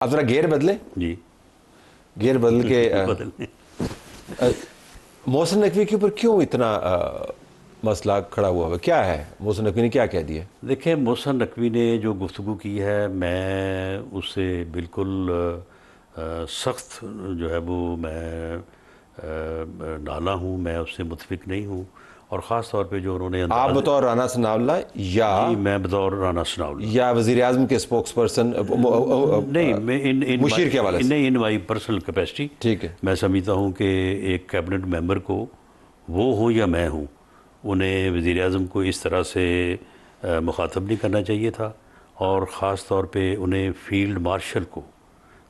आप जरा गेयर बदले जी गेयर बदल के बदलने मोहसिन नकवी के ऊपर क्यों इतना मसला खड़ा हुआ है? क्या है मोहसिन नकवी ने क्या कह दिया? देखिए, मोहसिन नकवी ने जो गुफ्तगू की है, मैं उससे बिल्कुल सख्त जो है वो मैं नाला हूँ, मैं उससे मुतफिक नहीं हूँ। और ख़ास तौर पे जो उन्होंने आप बतौर राना सनाउल्लाह या जी, मैं बतौर राना सनाउल्लाह या वज़ीर आज़म के स्पोक्स पर्सन नहीं, मैं मुशीर के हवाले से, इन माई पर्सनल कैपेसिटी ठीक है, मैं समझता हूँ कि एक कैबिनेट मेंबर को, वो हो या मैं हूँ, उन्हें वज़ीर आज़म को इस तरह से मुखातब नहीं करना चाहिए था। और ख़ास तौर पे उन्हें फील्ड मार्शल को,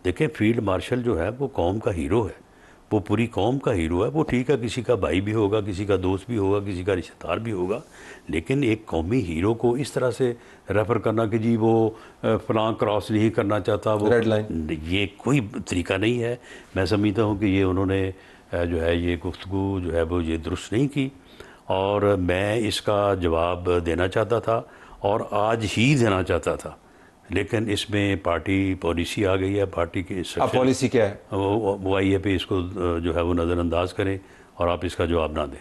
देखें, फील्ड मार्शल जो है वो कौम का हीरो है, वो पूरी कौम का हीरो है। वो ठीक है, किसी का भाई भी होगा, किसी का दोस्त भी होगा, किसी का रिश्तेदार भी होगा, लेकिन एक कौमी हीरो को इस तरह से रेफ़र करना कि जी वो फलां क्रॉस नहीं करना चाहता, वो रेड लाइन, ये कोई तरीका नहीं है। मैं समझता हूँ कि ये उन्होंने जो है ये गुफ्तगू जो है वो ये दुरुस्त नहीं की, और मैं इसका जवाब देना चाहता था और आज ही देना चाहता था, लेकिन इसमें पार्टी पॉलिसी आ गई है। पार्टी की अब पॉलिसी क्या है? वो आई है पे इसको जो है वो नज़रअंदाज करें और आप इसका जवाब ना दें।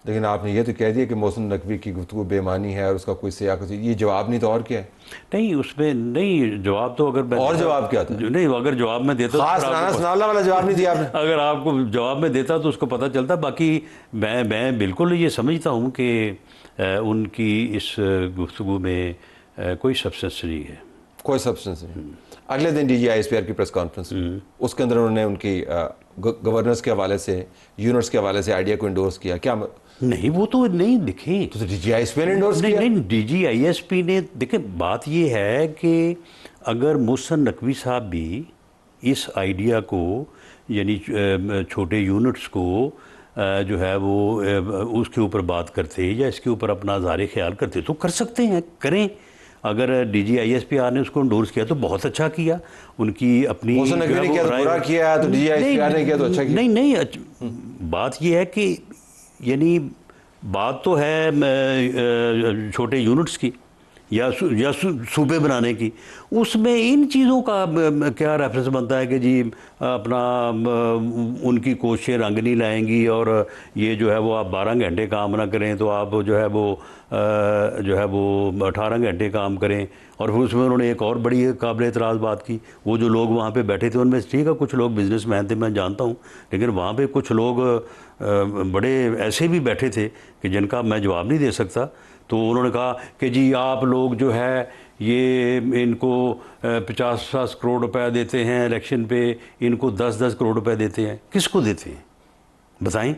लेकिन आपने ये तो कह दिया कि मोहसिन नकवी की गुफ्तगू बेमानी है और उसका कोई सियाक, ये जवाब नहीं तो और क्या है? नहीं, उसमें नहीं जवाब तो, अगर मैं और जवाब क्या था? नहीं, अगर जवाब में देता खास राना सनाउल्लाह वाला जवाब नहीं दिया आपने। अगर आपको जवाब में देता तो उसको पता चलता। बाकी मैं बिल्कुल ये समझता हूँ कि उनकी इस गुफ्तगू में कोई सब्सटेंस नहीं है, कोई सब्सटेंस नहीं। अगले दिन DGISPR की प्रेस कॉन्फ्रेंस, उसके अंदर उन्होंने उनकी गवर्नर्स के हवाले से, यूनिट्स के हवाले से आइडिया को इंडोर्स किया। क्या नहीं, वो तो नहीं दिखे, तो DGISPR ने इंडोर्स किया? नहीं, DGISP ने, देखिए, बात ये है कि अगर मोहसिन नकवी साहब भी इस आइडिया को, यानी छोटे यूनिट्स को जो है वो उसके ऊपर बात करते या इसके ऊपर अपना ज़ाहिर ख्याल करते तो कर सकते हैं, करें। अगर DGISPR ने उसको इंडोर्स किया तो बहुत अच्छा किया। उनकी अपनी मोहसिन नकवी ने किया तो बुरा किया, तो DGISPR ने किया तो अच्छा किया। नहीं, बात ये है कि यानी बात तो है छोटे यूनिट्स की या सूबे बनाने की, उसमें इन चीज़ों का क्या रेफरेंस बनता है कि जी अपना उनकी कोशिशें रंग नहीं लाएंगी, और ये जो है वो आप 12 घंटे काम ना करें तो आप जो है वो 18 घंटे काम करें। और फिर उसमें उन्होंने एक और बड़ी काबिल एतराज़ बात की, वो जो लोग वहाँ पे बैठे थे उनमें ठीक है कुछ लोग बिजनेसमैन थे, मैं जानता हूँ, लेकिन वहाँ पे कुछ लोग बड़े ऐसे भी बैठे थे कि जिनका मैं जवाब नहीं दे सकता। तो उन्होंने कहा कि जी आप लोग जो है ये इनको 50-50 करोड़ रुपए देते हैं इलेक्शन पे, इनको 10-10 करोड़ रुपए देते हैं। किसको देते हैं बताएं,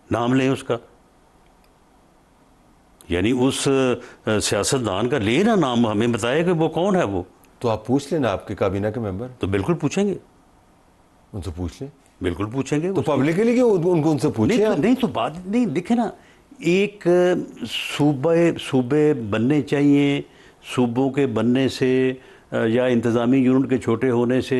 नाम लें उसका, यानी उस सियासतदान का ले ना नाम, हमें बताया कि वो कौन है वो। तो आप पूछ लेना, आपके काबीना के मेंबर तो बिल्कुल पूछेंगे, उनसे पूछ लें, बिल्कुल पूछेंगे। तो पब्लिकली क्यों उनको उनसे पूछिए? नहीं तो बात नहीं, देखे ना, एक सूबे बनने चाहिए, सूबों के बनने से या इंतज़ामी यूनिट के छोटे होने से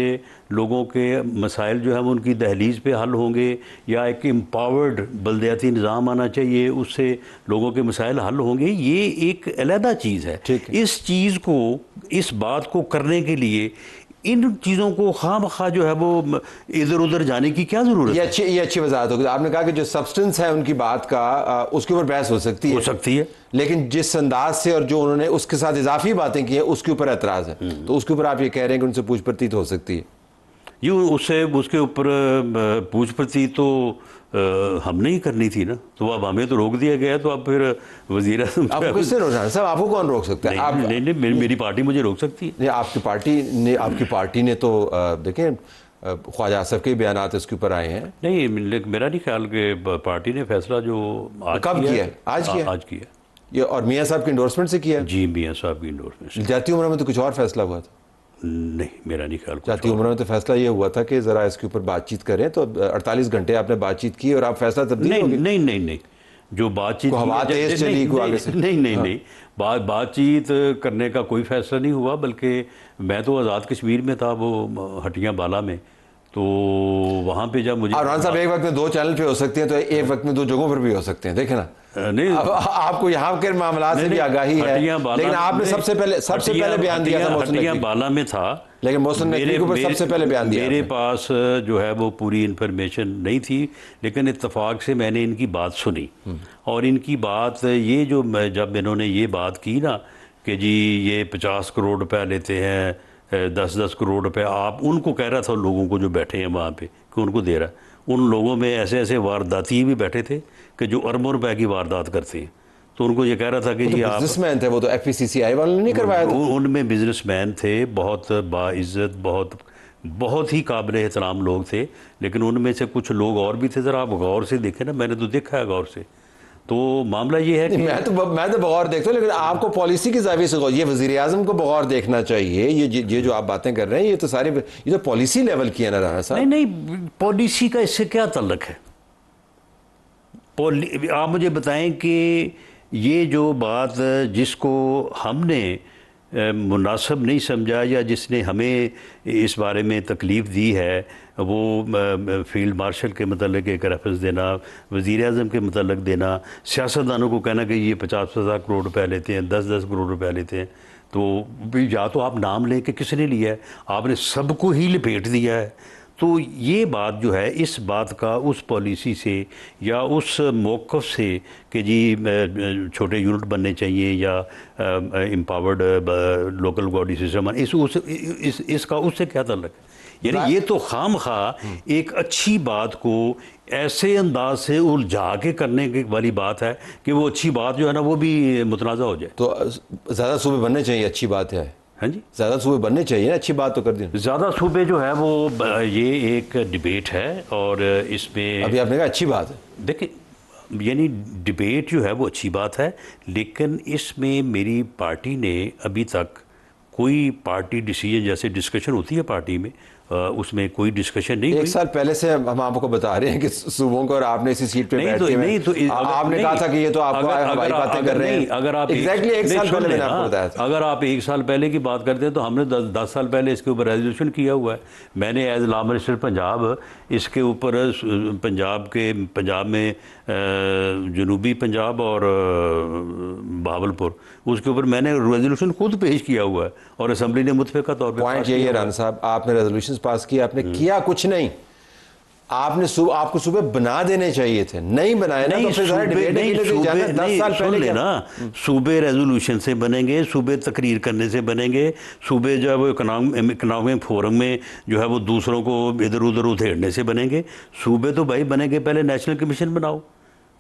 लोगों के मसाइल जो है वो उनकी दहलीज़ पे हल होंगे, या एक एम्पावर्ड बल्दियाती निज़ाम आना चाहिए, उससे लोगों के मसाइल हल होंगे। ये एक अलहदा चीज़ है। इस चीज़ को, इस बात को करने के लिए इन चीज़ों को खामखा जो है वो इधर उधर जाने की क्या ज़रूरत है? ये अच्छी वजाहत होगी। आपने कहा कि जो सब्सटेंस है उनकी बात का, उसके ऊपर बहस हो सकती है, लेकिन जिस अंदाज से और जो उन्होंने उसके साथ इजाफी बातें की हैं उसके ऊपर एतराज़ है, तो उसके ऊपर आप ये कह रहे हैं कि उनसे पूछ प्रतीत हो सकती है? यूँ उससे उसके ऊपर पूछ प्रतीत तो हमने ही करनी थी ना, तो अब हमें तो रोक दिया गया, तो अब फिर वज़ीर आज़म आपको किसने रोका साहब? आपको कौन रोक सकता है? नहीं, मेरी पार्टी मुझे रोक सकती है। नहीं, आपकी पार्टी ने तो देखें ख्वाजा आसफ के बयान इसके ऊपर आए हैं। नहीं, मेरा नहीं ख्याल कि पार्टी ने फैसला जो कब किया है? आज किया ये, और मियाँ साहब के इंडोर्समेंट से किया? जी, मियाँ साहब की इंडोर्समेंट से। जाती उम्र में तो कुछ और फैसला हुआ था? नहीं, मेरा नहीं ख्याल। जाती उम्र में तो फैसला ये हुआ था कि ज़रा इसके ऊपर बातचीत करें, तो 48 घंटे आपने बातचीत की और आप फैसला तब्दील हो गया। नहीं, जो बातचीत हवा तेज चली को आगे से, नहीं, बातचीत करने का कोई फैसला नहीं हुआ, बल्कि मैं तो आज़ाद कश्मीर में था, वो हटियाँ बाला में, तो वहाँ पे जब मुझे राना साहब एक वक्त में 2 चैनल पे हो सकते हैं, तो एक वक्त में 2 जगहों पर भी हो सकते हैं, देखे ना। नहीं, अब आपको यहाँ के मामला से भी आगाही है, लेकिन आपने सबसे पहले बयान दिया था मोहसिन नकवी बाला में था, लेकिन मोहसिन नकवी के ऊपर सबसे पहले बयान दिया। मेरे पास जो है वो पूरी इन्फॉर्मेशन नहीं थी, लेकिन इत्तेफाक से मैंने इनकी बात सुनी। और इनकी बात ये जो जब इन्होंने ये बात की ना कि जी ये 50 करोड़ रुपया लेते हैं, 10-10 करोड़ रुपए, आप उनको कह रहा था लोगों को जो बैठे हैं वहाँ पे कि उनको दे रहा है। उन लोगों में ऐसे ऐसे वारदाती भी बैठे थे कि जो अरबों रुपए की वारदात करते हैं, तो उनको ये कह रहा था कि जी आप बिजनेसमैन थे, वो तो FPCCI वालों ने नहीं करवाया था। उनमें बिजनेसमैन थे, बहुत बाइज्जत, बहुत ही काबिल एहतराम लोग थे, लेकिन उनमें से कुछ लोग और भी थे। ज़रा आप गौर से देखें ना, मैंने तो देखा है गौर से। तो मामला ये है कि मैं तो बगौर देखता हूँ, लेकिन आपको पॉलिसी की जाविये से ये वज़ीर आज़म को बगौर देखना चाहिए। ये जो आप बातें कर रहे हैं, ये तो पॉलिसी लेवल की है ना राना साहब। नहीं, पॉलिसी का इससे क्या ताल्लुक है? आप मुझे बताएं कि ये जो बात जिसको हमने मुनासिब नहीं समझा या जिसने हमें इस बारे में तकलीफ़ दी है, वो फील्ड मार्शल के मतलब एक रेफरेंस देना, वज़ीर आज़म के मतलब देना, सियासतदानों को कहना कि ये 50-50 करोड़ रुपया लेते हैं, 10-10 करोड़ रुपया लेते हैं। तो या तो आप नाम लें कि किसने लिया है, आपने सबको ही लपेट दिया है। तो ये बात जो है, इस बात का उस पॉलिसी से या उस मौक़िफ़ से कि जी छोटे यूनिट बनने चाहिए या एम्पावर्ड लोकल बॉडी सिस्टम, इसका उससे क्या ताल्लुक है? यानी ये तो खामखा एक अच्छी बात को ऐसे अंदाज से उलझा के करने की वाली बात है कि वो अच्छी बात जो है ना वो भी मुतनाज़ा हो जाए। तो ज़्यादा सूबे बनने चाहिए, अच्छी बात है। हाँ जी, ज़्यादा सूबे बनने चाहिए ना, अच्छी बात तो कर दी। ज़्यादा सूबे जो है वो ये एक डिबेट है, और इसमें अभी आपने कहा अच्छी बात है। देखिए, यानी डिबेट जो है वो अच्छी बात है, लेकिन इसमें मेरी पार्टी ने अभी तक कोई पार्टी डिसीजन, जैसे डिस्कशन होती है पार्टी में, उसमें कोई डिस्कशन नहीं हुई। 1 साल पहले से हम आपको बता रहे हैं कि सूबों को, और आपने इसी सीट पे बैठ के आपने कहा था कि ये तो आपको हवाई बातें कर रहे हैं। अगर आप एग्जैक्टली 1 साल पहले मैंने आपको बताया था। अगर आप 1 साल पहले की बात करते हैं तो हमने 10 साल पहले इसके ऊपर रेजोल्यूशन किया हुआ है। मैंने एज लॉ मिनिस्टर पंजाब इसके ऊपर पंजाब में जनूबी पंजाब और बहावलपुर, उसके ऊपर मैंने रेजोल्यूशन खुद पेश किया हुआ है और असेंबली ने मुतफ़िक़ा तौर पर। पॉइंट यही है राना साहब, आपने रेजोल्यूशन पास किया, आपने किया कुछ नहीं। आपको सूबे बना देने चाहिए थे, नहीं बनाए ना, तो फिर सारे डिबेट के लिए जाना 10 साल पहले क्या? ना सूबे रेजोल्यूशन से बनेंगे, सूबे तकरीर करने से बनेंगे, सूबे जो है वो इकनॉमिक फोरम में जो है वो दूसरों को इधर उधर उधेड़ने से बनेंगे। सूबे तो भाई बनेंगे, पहले नेशनल कमीशन बनाओ।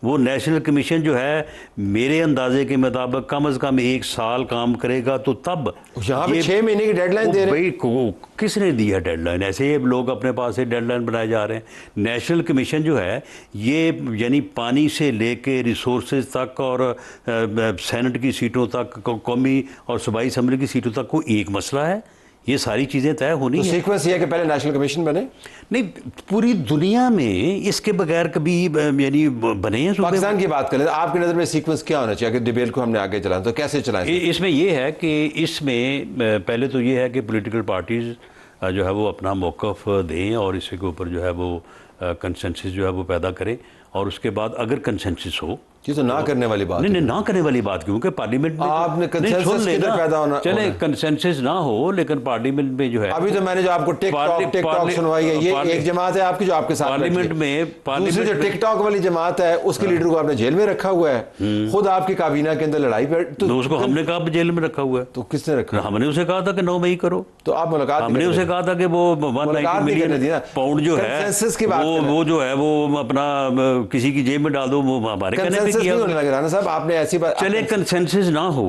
वो नेशनल कमीशन जो है मेरे अंदाजे के मुताबिक कम से कम 1 साल काम करेगा, तो तब यहाँ पे 6 महीने की डेडलाइन दे रहे हैं। भाई किसने दी है डेडलाइन? ऐसे ही लोग अपने पास से डेडलाइन बनाए जा रहे हैं। नेशनल कमीशन जो है ये यानी पानी से लेके रिसोर्सेज तक और सेनेट की सीटों तक, कौमी और सूबाई असम्बली की सीटों तक को एक मसला है। ये सारी चीज़ें तय होनी है। सीक्वेंस ये है कि पहले नेशनल कमीशन बने। नहीं, पूरी दुनिया में इसके बगैर कभी यानी बने हैं। पाकिस्तान की बात करें तो आपकी नज़र में सीक्वेंस क्या होना चाहिए? अगर डिबेट को हमने आगे चलाना तो कैसे चलाएं? इसमें यह है कि इसमें पहले तो ये है कि पॉलिटिकल पार्टीज़ जो है वो अपना मौक़िफ़ दें और इसके ऊपर जो है वो कंसेंसस जो है वो पैदा करें, और उसके बाद अगर कंसेंसस हो, ये तो ना करने वाली बात नहीं, ना करने वाली बात, क्योंकि पार्लियामेंट में आपने कंसेंसस किधर पैदा होना, चले कंसेंसस ना हो, लेकिन पार्लियामेंट में जो है अभी तो मैंने जो आपको टिकटॉक सुनवाई है, ये एक जमात है आपकी जो आपके साथ पार्लियामेंट में, दूसरी जो टिकटॉक वाली जमात है उसके लीडर को आपने जेल में रखा हुआ है। खुद आपकी काबीना के अंदर लड़ाई पे तो उसको हमने कहा जेल में रखा हुआ है। तो किसने रखा? हमने उसे कहा था कि 9 मई करो। तो आप मुलाकात, हमने उसे कहा था कि वो 190 मिलियन पाउंड जो है वो जो है वो अपना किसी की जेब में डाल दो, वो हमारे कहने पे किया। आपने ऐसी बात, चले कंसेंसस ना हो,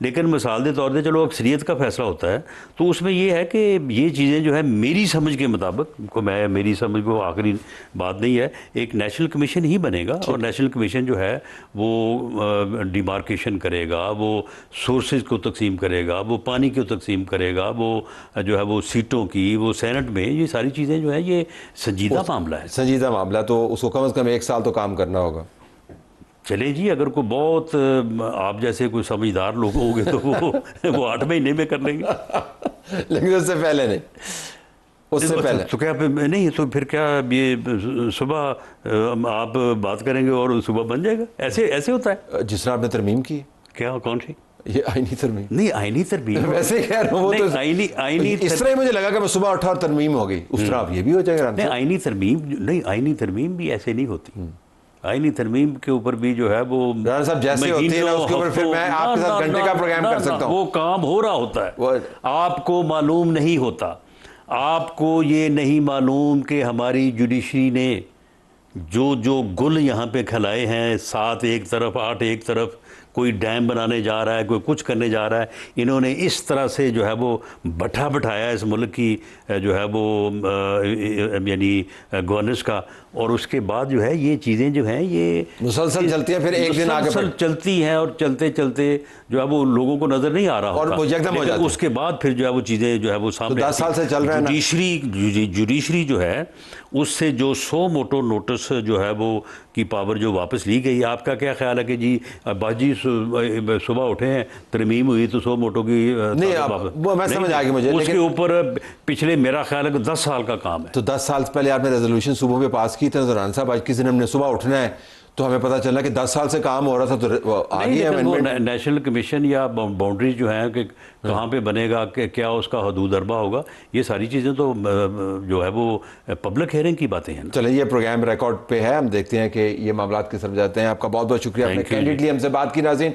लेकिन मिसाल के तौर पे चलो अक्सरियत का फैसला होता है, तो उसमें ये है कि ये चीज़ें जो है मेरी समझ के मुताबिक मेरी समझ को आखिरी बात नहीं है, एक नेशनल कमीशन ही बनेगा और नेशनल कमीशन जो है वो डिमार्केशन करेगा, वो सोर्सेज को तकसीम करेगा, वो पानी को तकसीम करेगा, वो जो है वो सीटों की, वो सेनेट में, ये सारी चीज़ें जो है ये संजीदा मामला है। संजीदा मामला, तो उसको कम से कम 1 साल तो काम करना होगा। चले जी, अगर कोई बहुत आप जैसे कोई समझदार लोग होंगे तो वो 8 महीने में कर लेंगे। लेकिन उससे पहले नहीं। उससे पहले तो क्या नहीं, तो फिर क्या ये सुबह आप बात करेंगे और सुबह बन जाएगा? ऐसे ऐसे होता है? जिस तरह आपने तरमीम की। क्या, कौन सी? ये आईनी तरमीम। नहीं, आईनी तरमीम वैसे कह रहा हूँ, वो तो आईनी इस तरह ही मुझे लगा कि मैं सुबह उठा और तरमीम हो गई, उस तरह आप ये भी हो जाएगा। नहीं, आईनी तरमीम नहीं, आईनी तरमीम भी ऐसे नहीं होती। आईनी तरमीम के ऊपर भी जो है वो राना साहब जैसे होती है ना, उसके ऊपर फिर मैं आपके साथ घंटे का प्रोग्राम कर सकता हूँ। वो काम हो रहा होता है, आपको मालूम नहीं होता। आपको ये नहीं मालूम कि हमारी जुडिशरी ने जो जो गुल यहाँ पे खिलाए हैं, 7 एक तरफ 8 एक तरफ, कोई डैम बनाने जा रहा है, कोई कुछ करने जा रहा है, इन्होंने इस तरह से जो है वो बैठाया इस मुल्क की जो है वो यानी गवर्नेंस का। और उसके बाद जो है ये चीज़ें जो हैं ये मुसलसल चलती हैं, फिर एक दिन आगे चलती हैं, और चलते चलते जो है वो लोगों को नज़र नहीं आ रहा और वो एकदम हो जाता है। उसके बाद फिर जो है वो चीज़ें जो है वो सामने 10 साल से चल रहा है। जुडिशरी जो है उससे जो 100 मोटो नोटिस जो है वो की पावर जो वापस ली गई, आपका क्या ख्याल है कि जी बाजी सुबह उठे हैं, तरमीम हुई तो 100 मोटो की नहीं, वो मैं समझ आ गई मुझे, उसके ऊपर पिछले मेरा ख्याल है कि 10 साल का काम है। तो 10 साल पहले आपने रेजोल्यूशन सुबह पे पास की थी, तो राना साहब आज किसी दिन हमने सुबह उठना है तो हमें पता चला कि 10 साल से काम हो रहा था, तो आ गई है नेशनल कमीशन या बाउंड्रीज जो हैं कि कहाँ पे बनेगा, क्या उसका हदूद अरबा होगा, ये सारी चीज़ें तो जो है वो पब्लिक हियरिंग की बातें हैं। चलिए, ये प्रोग्राम रिकॉर्ड पे है, हम देखते हैं कि ये मामला किस तरफ जाते हैं। आपका बहुत बहुत शुक्रिया, आपने कैंडिडेटली हमसे बात की। नाज़रीन,